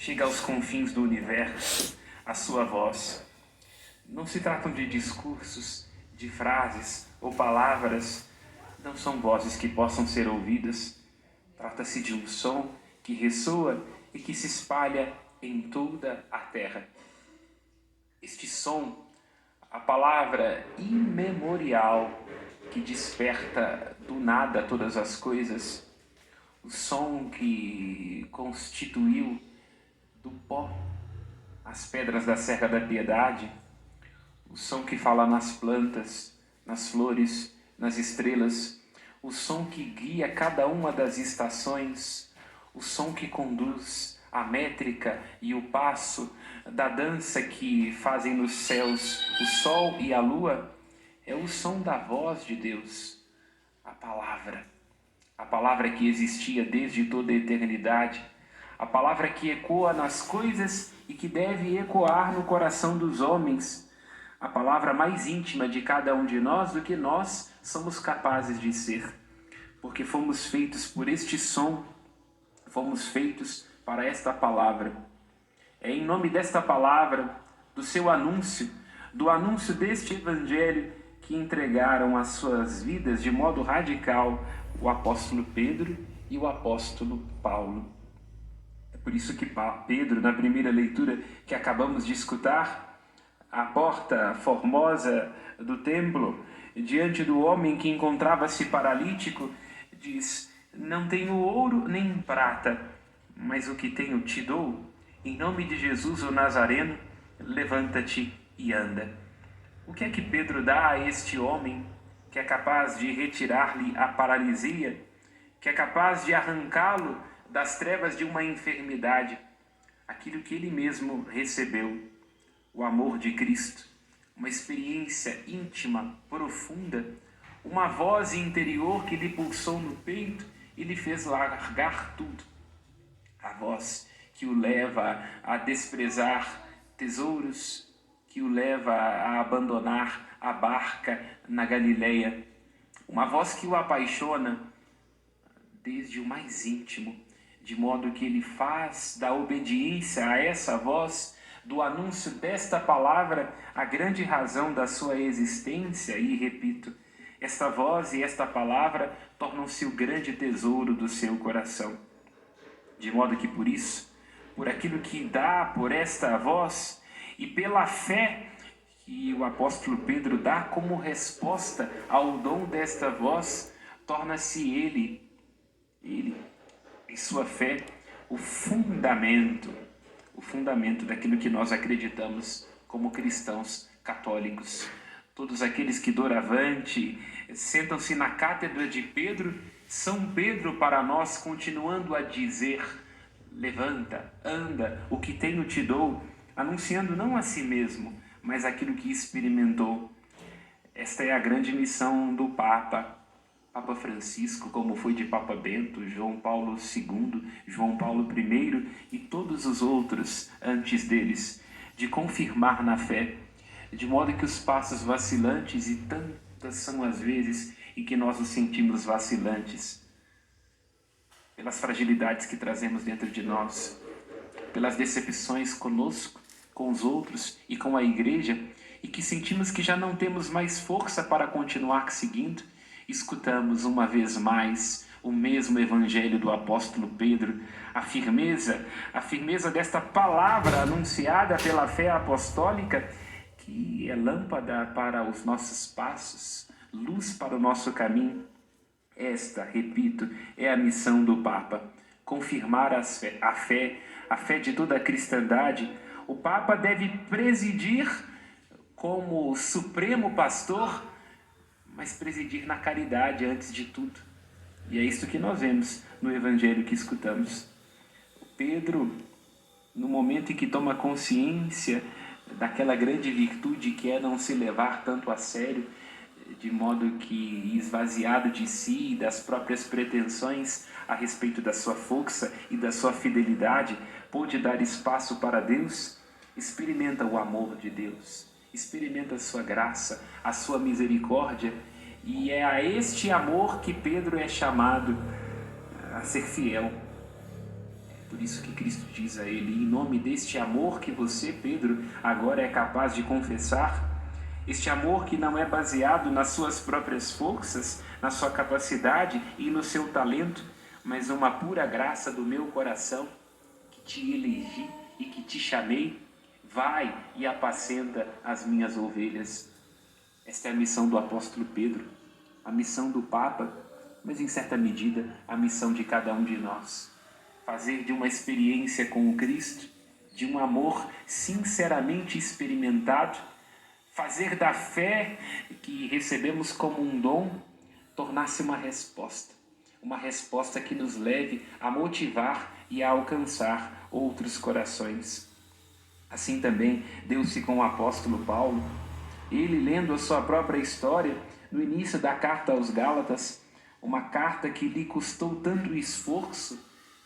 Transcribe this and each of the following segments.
chega aos confins do universo a sua voz. Não se tratam de discursos, de frases ou palavras, não são vozes que possam ser ouvidas. Trata-se de um som que ressoa e que se espalha em toda a terra. Este som, a palavra imemorial que desperta do nada todas as coisas, o som que constituiu do pó as pedras da Serra da Piedade, o som que fala nas plantas, nas flores, nas estrelas, o som que guia cada uma das estações, o som que conduz a métrica e o passo da dança que fazem nos céus o sol e a lua, é o som da voz de Deus, a palavra que existia desde toda a eternidade, a palavra que ecoa nas coisas e que deve ecoar no coração dos homens, a palavra mais íntima de cada um de nós do que nós somos capazes de ser, porque fomos feitos por este som, fomos feitos para esta palavra. É em nome desta palavra, do seu anúncio, do anúncio deste evangelho, que entregaram as suas vidas de modo radical o apóstolo Pedro e o apóstolo Paulo. É por isso que Pedro, na primeira leitura que acabamos de escutar, à porta formosa do templo, diante do homem que encontrava-se paralítico, diz: não tenho ouro nem prata, mas o que tenho te dou. Em nome de Jesus o Nazareno, levanta-te e anda. O que é que Pedro dá a este homem que é capaz de retirar-lhe a paralisia, que é capaz de arrancá-lo das trevas de uma enfermidade? Aquilo que ele mesmo recebeu, o amor de Cristo, uma experiência íntima, profunda, uma voz interior que lhe pulsou no peito e lhe fez largar tudo. A voz que o leva a desprezar tesouros, que o leva a abandonar a barca na Galileia. Uma voz que o apaixona desde o mais íntimo, de modo que ele faz da obediência a essa voz, do anúncio desta palavra, a grande razão da sua existência. E, repito, esta voz e esta palavra tornam-se o grande tesouro do seu coração. De modo que por isso, por aquilo que dá por esta voz e pela fé que o apóstolo Pedro dá como resposta ao dom desta voz, torna-se ele, em sua fé, o fundamento daquilo que nós acreditamos como cristãos católicos. Todos aqueles que doravante sentam-se na cátedra de Pedro, São Pedro para nós, continuando a dizer: levanta, anda, o que tenho te dou, anunciando não a si mesmo, mas aquilo que experimentou. Esta é a grande missão do Papa Francisco, como foi de Papa Bento, João Paulo II, João Paulo I e todos os outros antes deles, de confirmar na fé, de modo que os passos vacilantes, e tantas são as vezes em que nós nos sentimos vacilantes, pelas fragilidades que trazemos dentro de nós, pelas decepções conosco, com os outros e com a igreja, e que sentimos que já não temos mais força para continuar seguindo, escutamos uma vez mais o mesmo evangelho do apóstolo Pedro, a firmeza desta palavra anunciada pela fé apostólica, que é lâmpada para os nossos passos, luz para o nosso caminho. Esta, repito, é a missão do Papa: confirmar a fé de toda a cristandade. O Papa deve presidir como supremo pastor, mas presidir na caridade antes de tudo. E é isso que nós vemos no evangelho que escutamos. Pedro, no momento em que toma consciência daquela grande virtude que é não se levar tanto a sério, de modo que, esvaziado de si e das próprias pretensões a respeito da sua força e da sua fidelidade, pôde dar espaço para Deus, experimenta o amor de Deus, experimenta a sua graça, a sua misericórdia, e é a este amor que Pedro é chamado a ser fiel. Por isso que Cristo diz a ele: em nome deste amor que você, Pedro, agora é capaz de confessar, este amor que não é baseado nas suas próprias forças, na sua capacidade e no seu talento, mas uma pura graça do meu coração, que te elegi e que te chamei, vai e apacenta as minhas ovelhas. Esta é a missão do apóstolo Pedro, a missão do Papa, mas em certa medida a missão de cada um de nós. Fazer de uma experiência com o Cristo, de um amor sinceramente experimentado, fazer da fé que recebemos como um dom, tornar-se uma resposta que nos leve a motivar e a alcançar outros corações. Assim também deu-se com o apóstolo Paulo. Ele, lendo a sua própria história, no início da carta aos Gálatas, uma carta que lhe custou tanto esforço,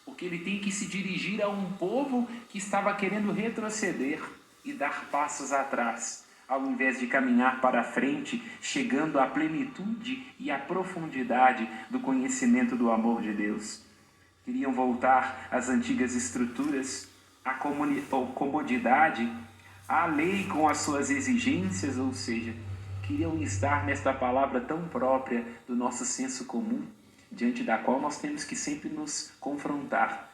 porque ele tem que se dirigir a um povo que estava querendo retroceder e dar passos atrás, ao invés de caminhar para a frente, chegando à plenitude e à profundidade do conhecimento do amor de Deus. Queriam voltar às antigas estruturas, à comodidade, à lei com as suas exigências, ou seja, queriam estar nesta palavra tão própria do nosso senso comum, diante da qual nós temos que sempre nos confrontar.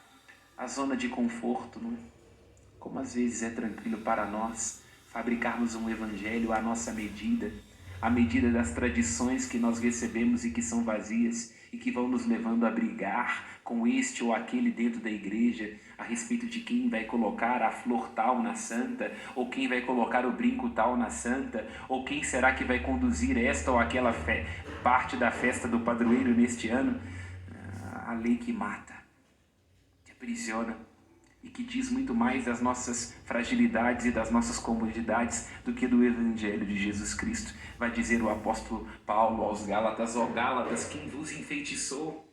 A zona de conforto, não é? Como às vezes é tranquilo para nós fabricarmos um evangelho à nossa medida, à medida das tradições que nós recebemos e que são vazias e que vão nos levando a brigar com este ou aquele dentro da igreja a respeito de quem vai colocar a flor tal na santa, ou quem vai colocar o brinco tal na santa, ou quem será que vai conduzir esta ou aquela parte da festa do padroeiro neste ano. A lei que mata, que aprisiona e que diz muito mais das nossas fragilidades e das nossas comodidades do que do Evangelho de Jesus Cristo. Vai dizer o apóstolo Paulo aos Gálatas: ó Gálatas, quem vos enfeitiçou?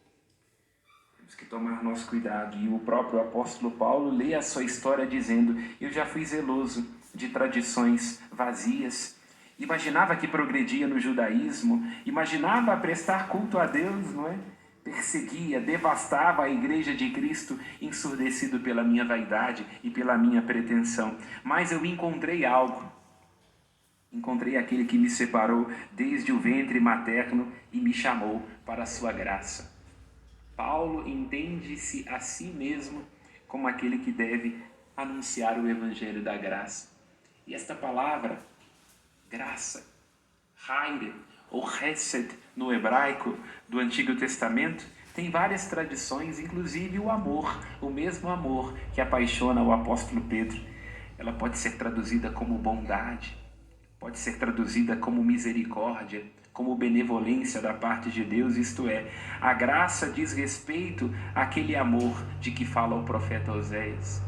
Temos que tomar nosso cuidado. E o próprio apóstolo Paulo lê a sua história dizendo: eu já fui zeloso de tradições vazias, imaginava que progredia no judaísmo, imaginava prestar culto a Deus, não é? Perseguia, devastava a igreja de Cristo, ensurdecido pela minha vaidade e pela minha pretensão. Mas eu encontrei algo. Encontrei aquele que me separou desde o ventre materno e me chamou para a sua graça. Paulo entende-se a si mesmo como aquele que deve anunciar o evangelho da graça. E esta palavra, graça, Haire, ou Hesed no hebraico do Antigo Testamento, tem várias tradições, inclusive o amor, o mesmo amor que apaixona o apóstolo Pedro. Ela pode ser traduzida como bondade, pode ser traduzida como misericórdia, como benevolência da parte de Deus, isto é, a graça diz respeito àquele amor de que fala o profeta Oséias.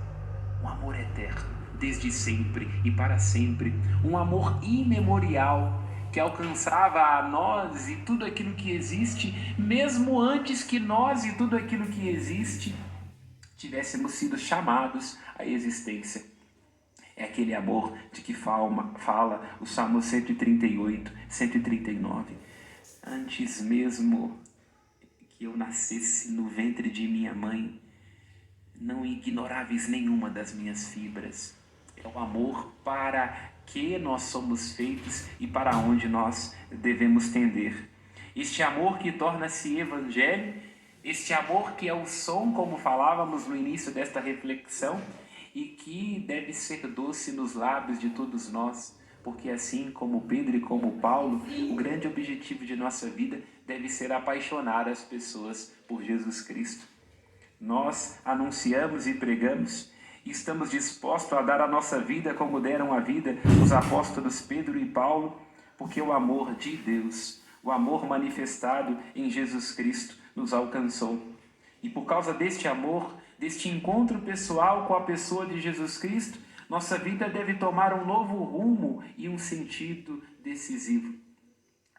Um amor eterno, desde sempre e para sempre, um amor imemorial, que alcançava a nós e tudo aquilo que existe, mesmo antes que nós e tudo aquilo que existe tivéssemos sido chamados à existência. É aquele amor de que fala o Salmo 138, 139. Antes mesmo que eu nascesse no ventre de minha mãe, não ignoráveis nenhuma das minhas fibras. É o amor para que nós somos feitos e para onde nós devemos tender. Este amor que torna-se evangelho, este amor que é o som, como falávamos no início desta reflexão, e que deve ser doce nos lábios de todos nós, porque assim como Pedro e como Paulo, o grande objetivo de nossa vida deve ser apaixonar as pessoas por Jesus Cristo. Nós anunciamos e pregamos, e estamos dispostos a dar a nossa vida como deram a vida os apóstolos Pedro e Paulo, porque o amor de Deus, o amor manifestado em Jesus Cristo, nos alcançou. E por causa deste amor, deste encontro pessoal com a pessoa de Jesus Cristo, nossa vida deve tomar um novo rumo e um sentido decisivo.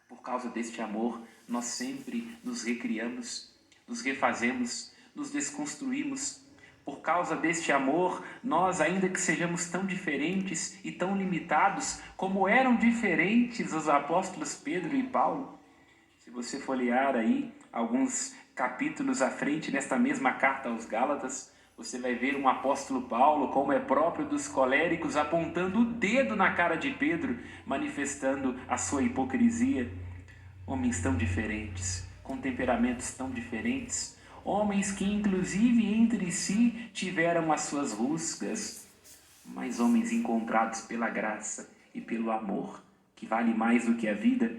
Por causa deste amor, nós sempre nos recriamos, nos refazemos, nos desconstruímos. Por causa deste amor, nós, ainda que sejamos tão diferentes e tão limitados, como eram diferentes os apóstolos Pedro e Paulo, se você folhear aí alguns capítulos à frente, nesta mesma carta aos Gálatas, Você vai ver um apóstolo Paulo, como é próprio dos coléricos, apontando o dedo na cara de Pedro, manifestando a sua hipocrisia. Homens tão diferentes, com temperamentos tão diferentes, homens que inclusive entre si tiveram as suas rusgas, mas homens encontrados pela graça e pelo amor, que vale mais do que a vida,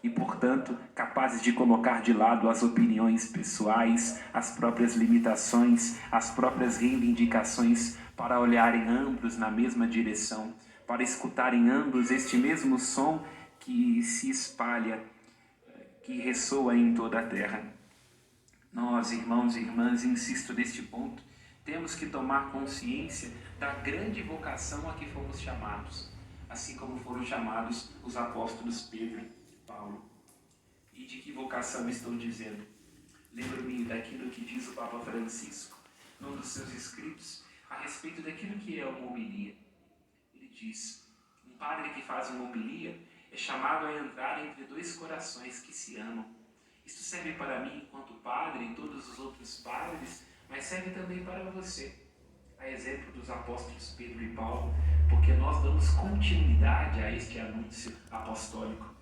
e portanto capazes de colocar de lado as opiniões pessoais, as próprias limitações, as próprias reivindicações, para olharem ambos na mesma direção, para escutarem ambos este mesmo som que se espalha, que ressoa em toda a terra. Nós, irmãos e irmãs, insisto neste ponto, temos que tomar consciência da grande vocação a que fomos chamados, assim como foram chamados os apóstolos Pedro e Paulo. E de que vocação estou dizendo? Lembro-me daquilo que diz o Papa Francisco, num dos seus escritos, a respeito daquilo que é uma homilia. Ele diz: um padre que faz uma homilia é chamado a entrar entre dois corações que se amam. Isto serve para mim enquanto padre e todos os outros padres, mas serve também para você, a exemplo dos apóstolos Pedro e Paulo, porque nós damos continuidade a este anúncio apostólico.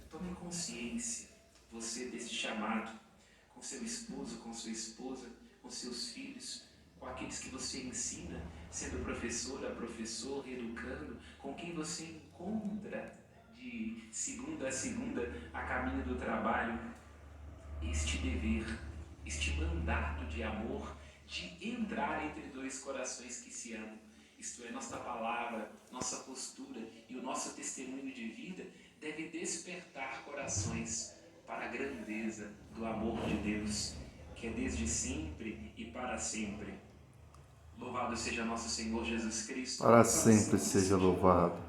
Tome consciência, você, deste chamado, com seu esposo, com sua esposa, com seus filhos, com aqueles que você ensina, sendo professora, professor, educando, com quem você encontra de segunda a segunda a caminho do trabalho. Este dever, este mandato de amor, de entrar entre dois corações que se amam. Isto é, nossa palavra, nossa postura e o nosso testemunho de vida deve despertar corações para a grandeza do amor de Deus, que é desde sempre e para sempre. Louvado seja nosso Senhor Jesus Cristo. Para sempre seja louvado.